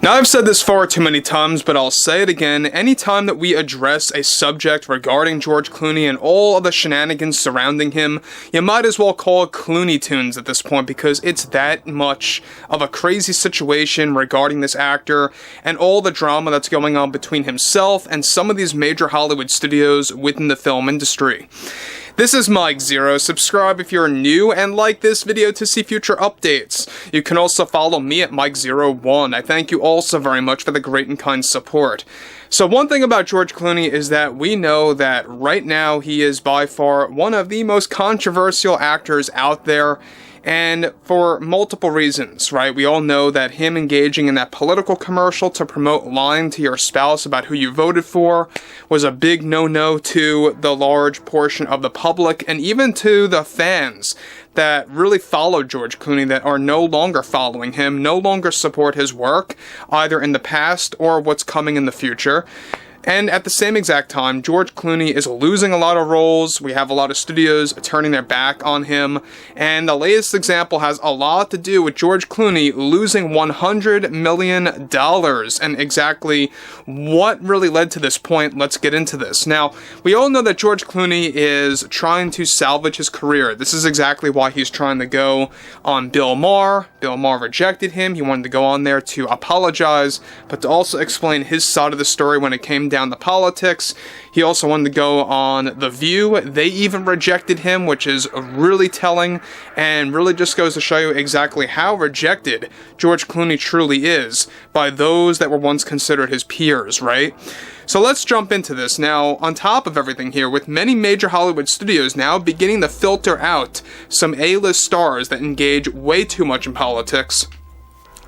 Now, I've said this far too many times, but I'll say it again. Anytime that we address a subject regarding George Clooney and all of the shenanigans surrounding him, you might as well call it Clooney Tunes at this point, because it's that much of a crazy situation regarding this actor and all the drama that's going on between himself and some of these major Hollywood studios within the film industry. This is Mike Zero. Subscribe if you're new and like this video to see future updates. You can also follow me at Mike01. I thank you all so very much for the great and kind support. So one thing about George Clooney is that we know that right now he is by far one of the most controversial actors out there, and for multiple reasons, right? We all know that him engaging in that political commercial to promote lying to your spouse about who you voted for was a big no-no to the large portion of the public and even to the fans that really followed George Clooney that are no longer following him, no longer support his work, either in the past or what's coming in the future. And at the same exact time, George Clooney is losing a lot of roles. We have a lot of studios turning their back on him. And the latest example has a lot to do with George Clooney losing $100 million. And exactly what really led to this point, let's get into this. Now, we all know that George Clooney is trying to salvage his career. This is exactly why he's trying to go on Bill Maher. Bill Maher rejected him. He wanted to go on there to apologize, but to also explain his side of the story when it came down to politics. He also wanted to go on The View. They even rejected him, which is really telling and really just goes to show you exactly how rejected George Clooney truly is by those that were once considered his peers, right? So let's jump into this. Now, on top of everything here, with many major Hollywood studios now beginning to filter out some A-list stars that engage way too much in politics,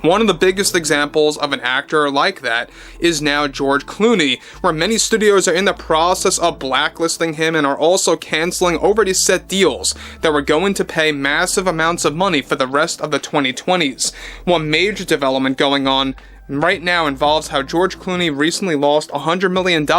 one of the biggest examples of an actor like that is now George Clooney, where many studios are in the process of blacklisting him and are also canceling already set deals that were going to pay massive amounts of money for the rest of the 2020s. One major development going on right now involves how George Clooney recently lost $100 million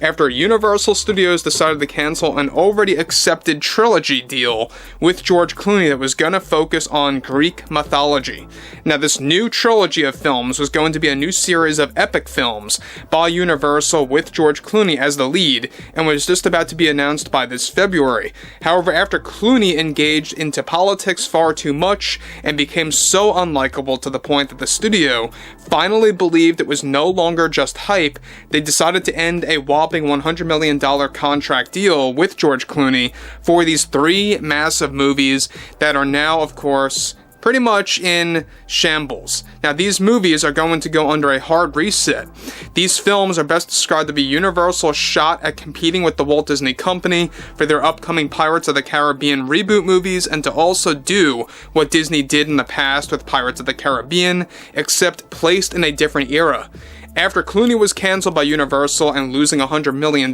after Universal Studios decided to cancel an already accepted trilogy deal with George Clooney that was going to focus on Greek mythology. Now, this new trilogy of films was going to be a new series of epic films by Universal with George Clooney as the lead, and was just about to be announced by this February. However, after Clooney engaged into politics far too much and became so unlikable to the point that the studio finally believed it was no longer just hype, they decided to end a whopping $100 million contract deal with George Clooney for these 3 massive movies that are now, of course, pretty much in shambles. Now, these movies are going to go under a hard reset. These films are best described to be Universal's shot at competing with the Walt Disney Company for their upcoming Pirates of the Caribbean reboot movies, and to also do what Disney did in the past with Pirates of the Caribbean, except placed in a different era. After Clooney was canceled by Universal and losing $100 million,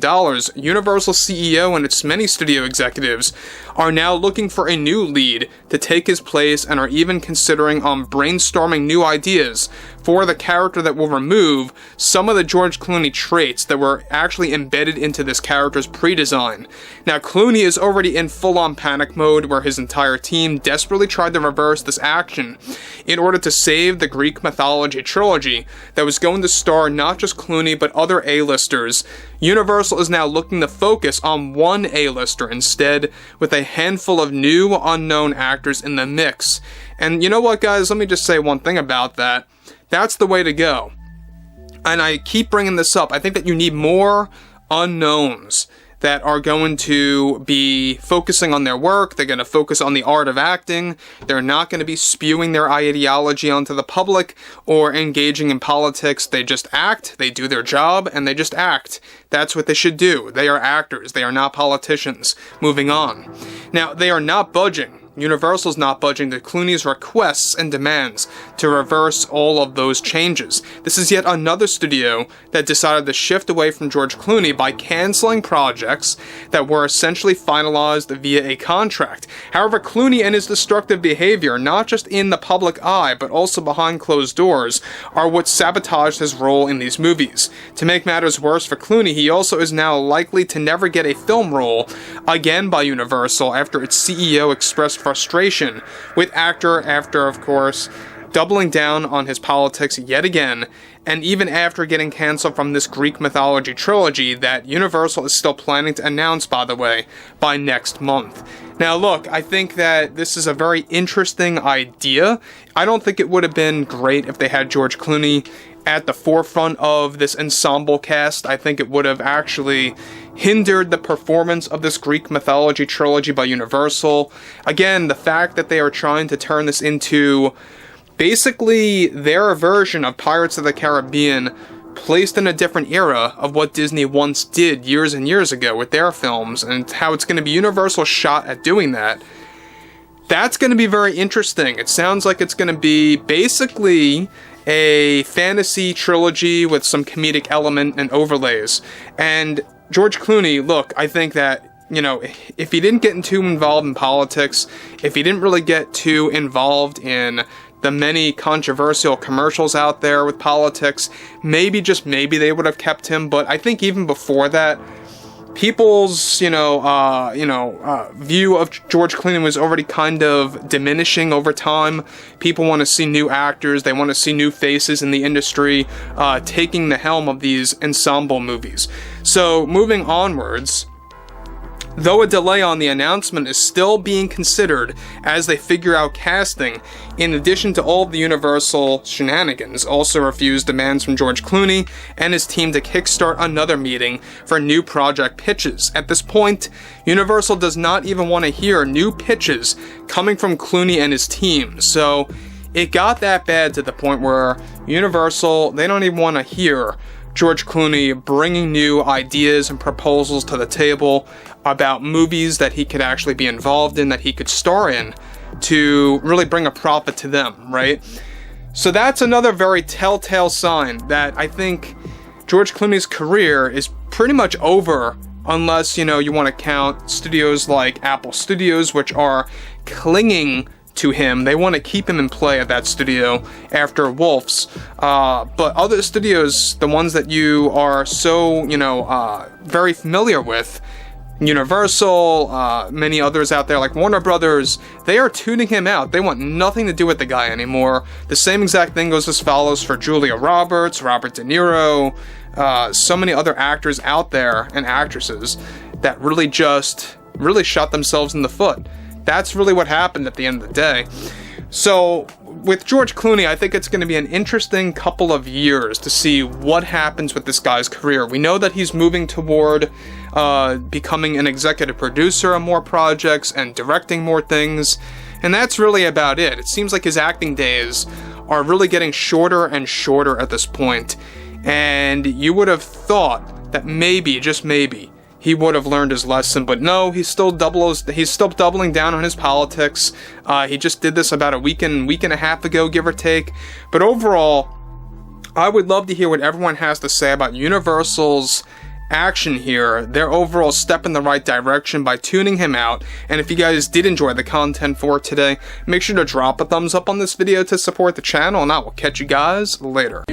Universal CEO and its many studio executives are now looking for a new lead to take his place and are even considering brainstorming new ideas for the character that will remove some of the George Clooney traits that were actually embedded into this character's pre-design. Now, Clooney is already in full-on panic mode, where his entire team desperately tried to reverse this action in order to save the Greek mythology trilogy that was going to star not just Clooney but other A-listers. Universal is now looking to focus on one A-lister instead, with a handful of new unknown actors in the mix. And you know what, guys, let me just say one thing about that. That's the way to go. And I keep bringing this up. I think that you need more unknowns that are going to be focusing on their work. They're going to focus on the art of acting. They're not going to be spewing their ideology onto the public or engaging in politics. They just act, they do their job, and they just act. That's what they should do. They are actors. They are not politicians. Moving on. Now, they are not budging. Universal's not budging to Clooney's requests and demands to reverse all of those changes. This is yet another studio that decided to shift away from George Clooney by canceling projects that were essentially finalized via a contract. However, Clooney and his destructive behavior, not just in the public eye, but also behind closed doors, are what sabotaged his role in these movies. To make matters worse for Clooney, he also is now likely to never get a film role again by Universal after its CEO expressed frustration with actor after, of course, doubling down on his politics yet again, and even after getting cancelled from this Greek mythology trilogy that Universal is still planning to announce, by the way, by next month. Now look, I think that this is a very interesting idea. I don't think it would have been great if they had George Clooney at the forefront of this ensemble cast. I think it would have actually hindered the performance of this Greek mythology trilogy by Universal. Again, the fact that they are trying to turn this into basically their version of Pirates of the Caribbean placed in a different era of what Disney once did years and years ago with their films, and how it's going to be Universal's shot at doing that. That's going to be very interesting. It sounds like it's going to be basically a fantasy trilogy with some comedic element and overlays. And George Clooney, look, I think that, you know, if he didn't get too involved in politics, if he didn't really get too involved in the many controversial commercials out there with politics, maybe, just maybe, they would have kept him. But I think even before that, people's, view of George Clooney was already kind of diminishing over time. People want to see new actors, they want to see new faces in the industry, taking the helm of these ensemble movies. So, moving onwards, though a delay on the announcement is still being considered as they figure out casting, in addition to all of the Universal shenanigans, also refused demands from George Clooney and his team to kickstart another meeting for new project pitches. At this point, Universal does not even want to hear new pitches coming from Clooney and his team. So it got that bad to the point where Universal, they don't even want to hear George Clooney bringing new ideas and proposals to the table about movies that he could actually be involved in, that he could star in, to really bring a profit to them, right? So that's another very telltale sign that I think George Clooney's career is pretty much over, unless, you want to count studios like Apple Studios, which are clinging to him. They want to keep him in play at that studio after Wolf's. But other studios, the ones that you are so, very familiar with, Universal, many others out there like Warner Brothers, they are tuning him out. They want nothing to do with the guy anymore. The same exact thing goes as follows for Julia Roberts, Robert De Niro, so many other actors out there and actresses that really shot themselves in the foot. That's really what happened at the end of the day. So, with George Clooney, I think it's going to be an interesting couple of years to see what happens with this guy's career. We know that he's moving toward becoming an executive producer on more projects and directing more things, and that's really about it. It seems like his acting days are really getting shorter and shorter at this point, and you would have thought that maybe, just maybe, he would have learned his lesson, but no, he's still doubling down on his politics. He just did this about a week and a half ago, give or take. But overall, I would love to hear what everyone has to say about Universal's action here, their overall step in the right direction by tuning him out. And if you guys did enjoy the content for today, make sure to drop a thumbs up on this video to support the channel, and I will catch you guys later.